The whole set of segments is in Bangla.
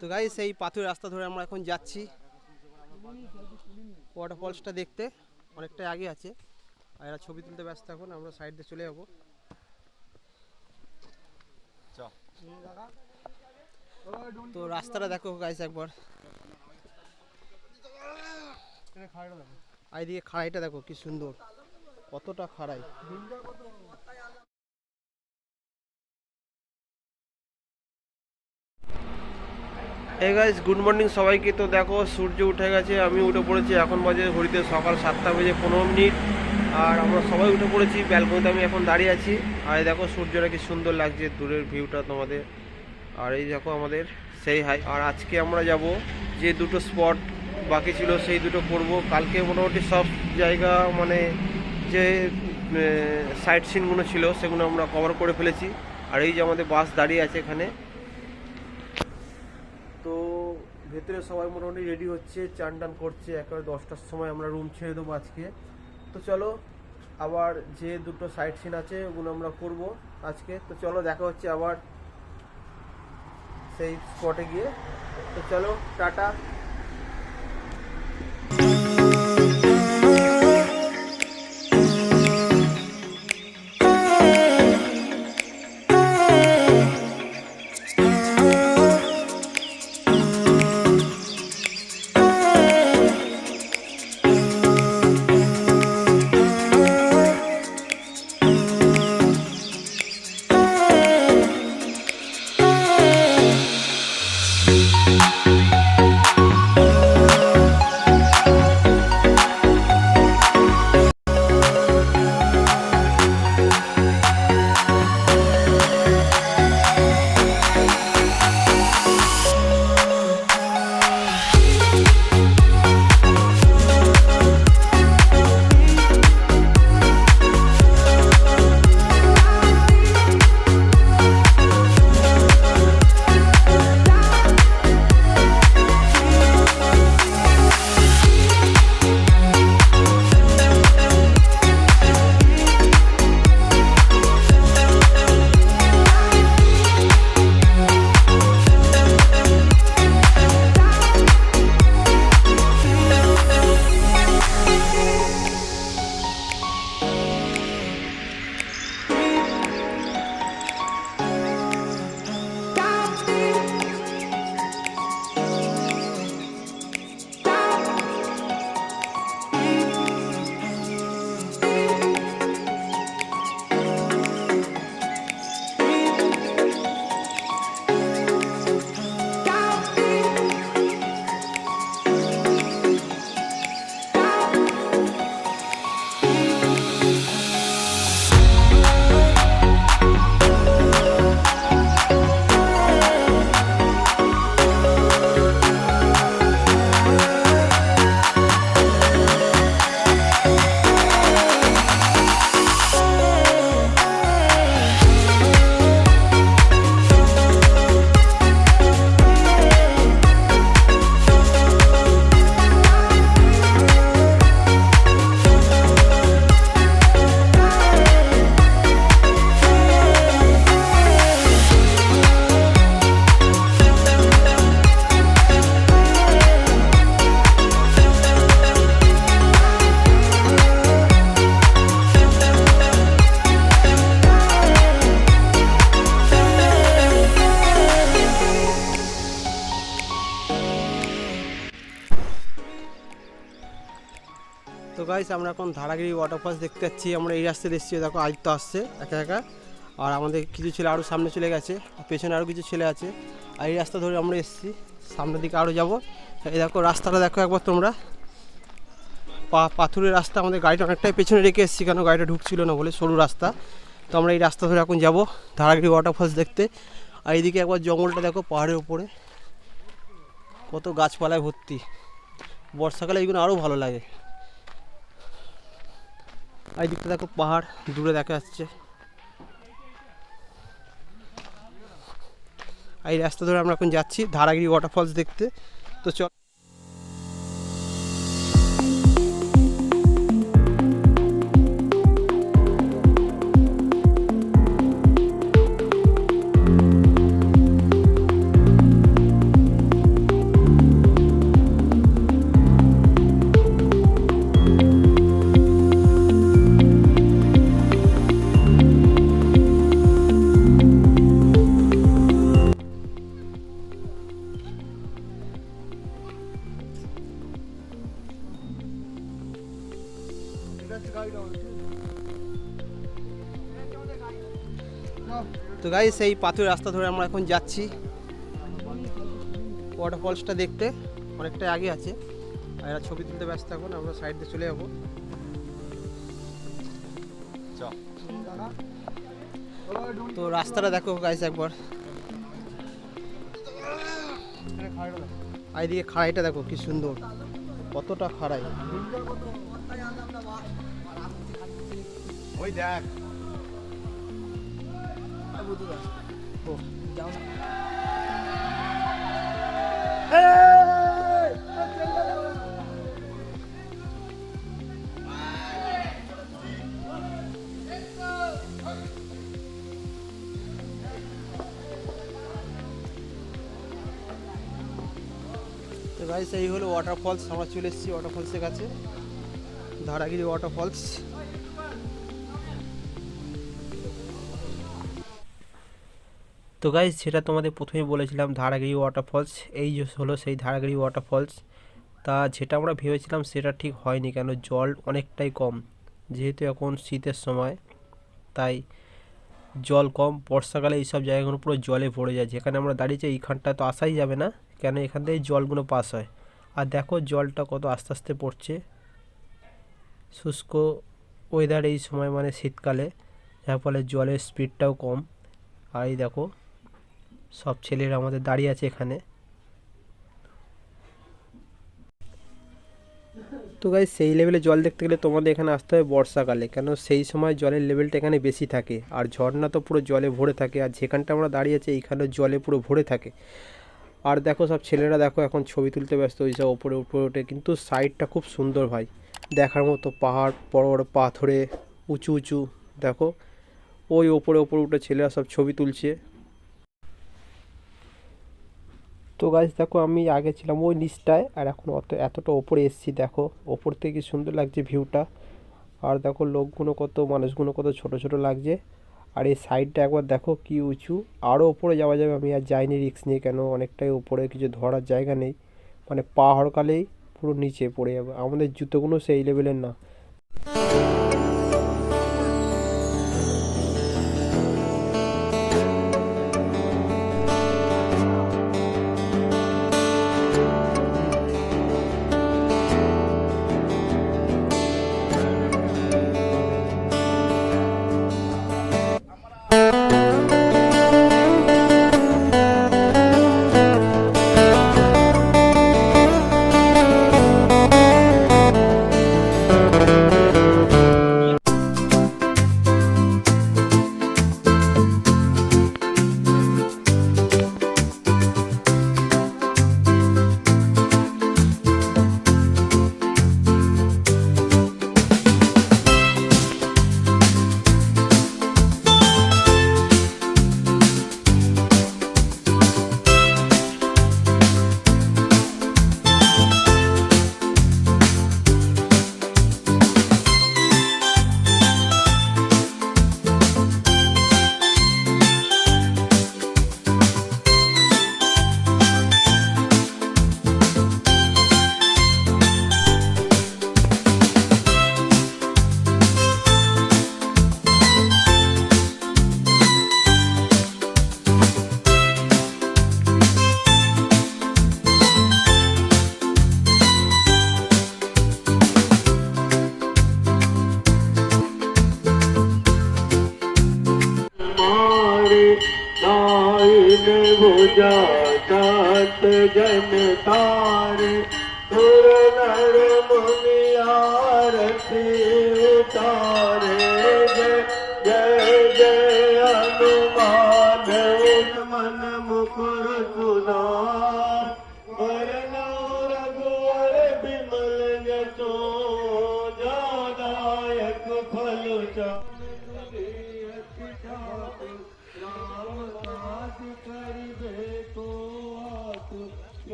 তো গাইস এই পাথরের রাস্তা ধরে আমরা এখন যাচ্ছি ওয়াটারফলসটা দেখতে। অনেকটাই আগে আছে আর এরা ছবি তুলতে ব্যস্ত, এখন আমরা সাইড দিয়ে চলে যাবো। তো রাস্তাটা দেখো গাইস একবার, এইদিকে খাড়াইটা দেখো কি সুন্দর, কতটা খাড়াই। এই গাইস গুড মর্নিং সবাইকে। তো দেখো সূর্য উঠে গেছে, আমি উঠে পড়েছি, এখন বাজে ঘড়িতে সকাল 7:15। আর আমরা সবাই উঠে পড়েছি, ব্যালকনিতে আমি এখন দাঁড়িয়ে আছি। আর এই দেখো সূর্যটা কি সুন্দর লাগছে, দূরের ভিউটা তোমাদের। আর এই দেখো আমাদের সেই হাই। আর আজকে আমরা যাব যে দুটো স্পট বাকি ছিল সেই দুটো করব। কালকে মোটামুটি সব জায়গা মানে যে সাইট সিনগুলো ছিল সেগুলো আমরা কভার করে ফেলেছি। আর এই যে আমাদের বাস দাঁড়িয়ে আছে এখানে। তো ভেতরে সবাই মোটামুটি রেডি হচ্ছে, চান টান করছে। একেবারে 10টার সময় আমরা রুম ছেড়ে দেবো আজকে। তো চলো আবার যে দুটো সাইট সিন আছে ওগুলো আমরা করব আজকে। তো চলো দেখা হচ্ছে আবার সেই স্পটে গিয়ে। তো চলো টাটা। তো গাইস আমরা এখন ধারাগিরি ওয়াটারফলস দেখতে যাচ্ছি। আমরা এই রাস্তায় এসেছি, দেখো আদিত্য আসছে একা একা। আর আমাদের কিছু ছেলে আরও সামনে চলে গেছে, পেছনে আরও কিছু ছেলে আছে। আর এই রাস্তা ধরে আমরা এসেছি, সামনের দিকে আরও যাব। এই দেখো রাস্তাটা দেখো একবার তোমরা, পাথরের রাস্তা। আমাদের গাড়িটা অনেকটাই পেছনে রেখে এসেছি, কেন গাড়িটা ঢুকছিল না বলে, সরু রাস্তা। তো আমরা এই রাস্তা ধরে এখন যাব ধারাগিরি ওয়াটারফলস দেখতে। আর এইদিকে একবার জঙ্গলটা দেখো, পাহাড়ের উপরে কত গাছপালায় ভর্তি। বর্ষাকালে এইগুলো আরও ভালো লাগে। এই দিকটা দেখো পাহাড় দূরে দেখা যাচ্ছে। এই রাস্তা ধরে আমরা এখন যাচ্ছি ধারাগিরি ওয়াটারফলস দেখতে। তো চল। তো গাইস এই পাথরের রাস্তা ধরে আমরা এখন যাচ্ছি ওয়াটারফলসটা দেখতে। অনেকটাই আগে আছে আর এরা ছবি তুলতে ব্যস্ত, এখন আমরা সাইড দিয়ে চলে যাবো। তো রাস্তাটা দেখো গাইস একবার, এইদিকে খাড়াইটা দেখো কি সুন্দর, কতটা খাড়াই। ওই দেখ তো গাইস এই হলো ওয়াটারফলস, আমরা চলে এসেছি ওয়াটারফলসের কাছে, ধারাগিরি ওয়াটারফলস। তো গাইস সেটা তোমাদের প্রথমেই বলেছিলাম ধারাগিরি ওয়াটারফলস, এই যে হলো সেই ধারাগিরি ওয়াটারফলস। তা যেটা আমরা ভেবেছিলাম সেটা ঠিক হয়নি, কেন জল অনেকটাই কম, যেহেতু এখন শীতের সময় তাই জল কম। বর্ষাকালে এইসব জায়গাগুলো পুরো জলে ভরে যায়, যেখানে আমরা দাঁড়িয়েছি এইখানটা তো আসাই যাবে না, কেন এখান থেকে জলগুলো পাস হয়। আর দেখো জলটা কত আস্তে আস্তে পড়ছে, শুষ্ক ওয়েদার এই সময় মানে শীতকালে, যার ফলে জলের স্পিডটাও কম। আর এই দেখো সব ছেলেরা আমাদের দাঁড়িয়ে আছে এখানে। তো গাইস সেই লেভেলে জল দেখতে গেলে তোমাদের এখানে আসতে হবে বর্ষাকালে, কেন সেই সময় জলের লেভেলটা এখানে বেশি থাকে, আর ঝর্ণা তো পুরো জলে ভরে থাকে, আর যেখানটা আমরা দাঁড়িয়ে আছি এইখানে জলে পুরো ভরে থাকে। আর দেখো সব ছেলেরা দেখো এখন ছবি তুলতে ব্যস্ত হয়েছে ওপরে উপরে ওঠে, কিন্তু সাইডটা খুব সুন্দর ভাই, দেখার মতো পাহাড়, বড় বড় পাথরে উঁচু উঁচু দেখো, ওই ওপরে ওপরে উঠে ছেলেরা সব ছবি তুলছে। তো গাইস দেখো আমি আগে ছিলাম ওই নিচটায়, আর এখন এতটা ওপরে এসেছি, দেখো ওপর থেকে কি সুন্দর লাগছে ভিউটা। আর দেখো লোকগুলো কত, মানুষগুলো কত ছোট ছোট লাগছে। আর এই সাইডটা একবার দেখো কি উঁচু, আরও ওপরে যাওয়া যাবে, আমি আর যাইনি রিস্ক নিয়ে, কেন অনেকটাই ওপরে কিছু ধরার জায়গা নেই, মানে পাহাড়কালেই পুরো নিচে পড়ে যাবে, আমাদের জুতোগুলো সেই লেভেলের না। जात जन तारे सुर नर मुनि आरती उतारे जय जय जय हनुमान मन मुकुर सुनार वरना रघुवर बिमल जसो जादायक फल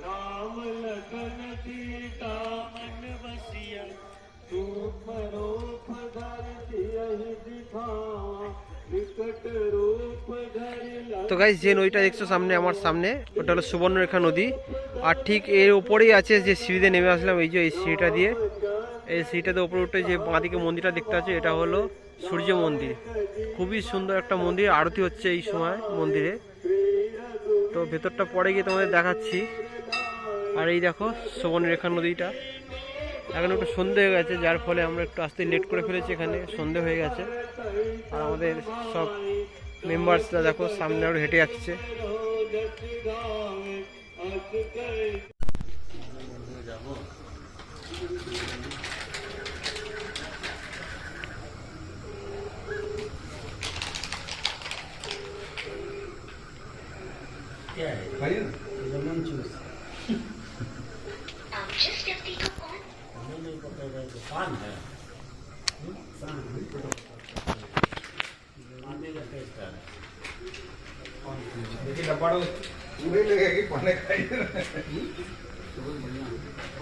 राम लगन सीता मन बसिया सूक्ष्म रूप धरि दिखावा विकट रूप धरि। তো গাইস যে নদীটা দেখছো সামনে আমার সামনে, ওটা হলো সুবর্ণরেখা নদী। আর ঠিক এর উপরেই আছে যে সিঁড়িতে নেমে আসলাম, এই যে এই সিঁড়িটা দিয়ে এই সিঁড়িটাতে উপরে উঠে যে বাঁদিকে মন্দিরটা দেখতে আছে এটা হলো সূর্য মন্দির। খুবই সুন্দর একটা মন্দির, আরতি হচ্ছে এই সময় মন্দিরে। তো ভেতরটা পরে গিয়ে তোমাদের দেখাচ্ছি। আর এই দেখো সুবর্ণরেখা নদীটা। এখন একটু সন্ধে হয়ে গেছে, যার ফলে আমরা একটু আসতে লেট করে ফেলেছি, এখানে সন্ধে হয়ে গেছে। আর আমাদের সব মেম্বার্সরা দেখো সামনে আরো হেঁটে যাচ্ছে। पूरे लगेगी पाने खाई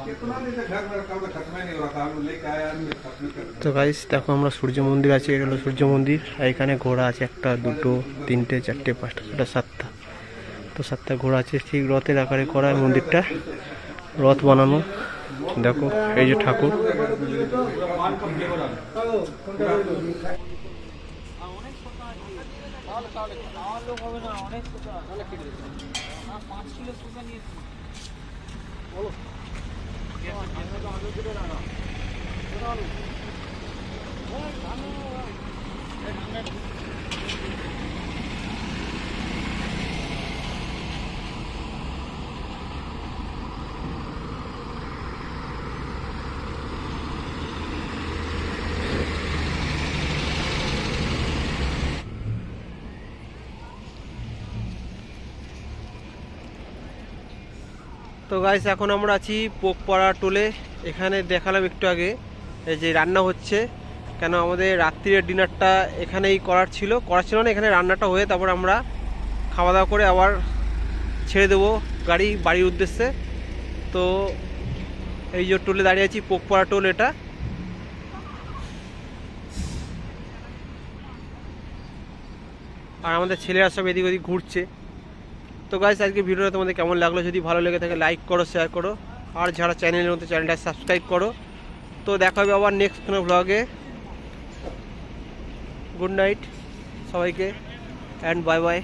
कितना दिन से घर में काम खत्म नहीं हो रहा था, हम लेके आए आदमी खत्म कर। তো গাইস দেখো আমরা সূর্য মন্দির আছে, এটা হলো সূর্য মন্দির। আর এখানে ঘোড়া আছে একটা, দুটো, তিনটে, চারটে, পাঁচটা, ছটা, সাতটা। তো সাতটা ঘোড়া আছে, ঠিক রথের আকারে করা মন্দিরটা, রথ বানানো। দেখো এই যে ঠাকুর। তো গাইস এখন আমরা আছি পোকপাড়া টোলে। এখানে দেখালাম একটু আগে এই যে রান্না হচ্ছে, কেন আমাদের রাত্রির ডিনারটা এখানেই করার ছিল না, এখানে রান্নাটা হয়ে তারপর আমরা খাওয়া দাওয়া করে আবার ছেড়ে দেবো গাড়ি বাড়ির উদ্দেশ্যে। তো এই যে টোলে দাঁড়িয়ে আছি, পোকপাড়া টোল এটা। আর আমাদের ছেলেরা সব এদিক ওদিক ঘুরছে। তো গাইস আজকে ভিডিওটা তোমাদের কেমন লাগলো, যদি ভালো লেগে থাকে লাইক করো, শেয়ার করো, আর যারা চ্যানেলের মধ্যে চ্যানেলটা সাবস্ক্রাইব করো। তো দেখা হবে আবার নেক্সট কোনো ব্লগে। গুড নাইট সবাইকে অ্যান্ড বাই বাই।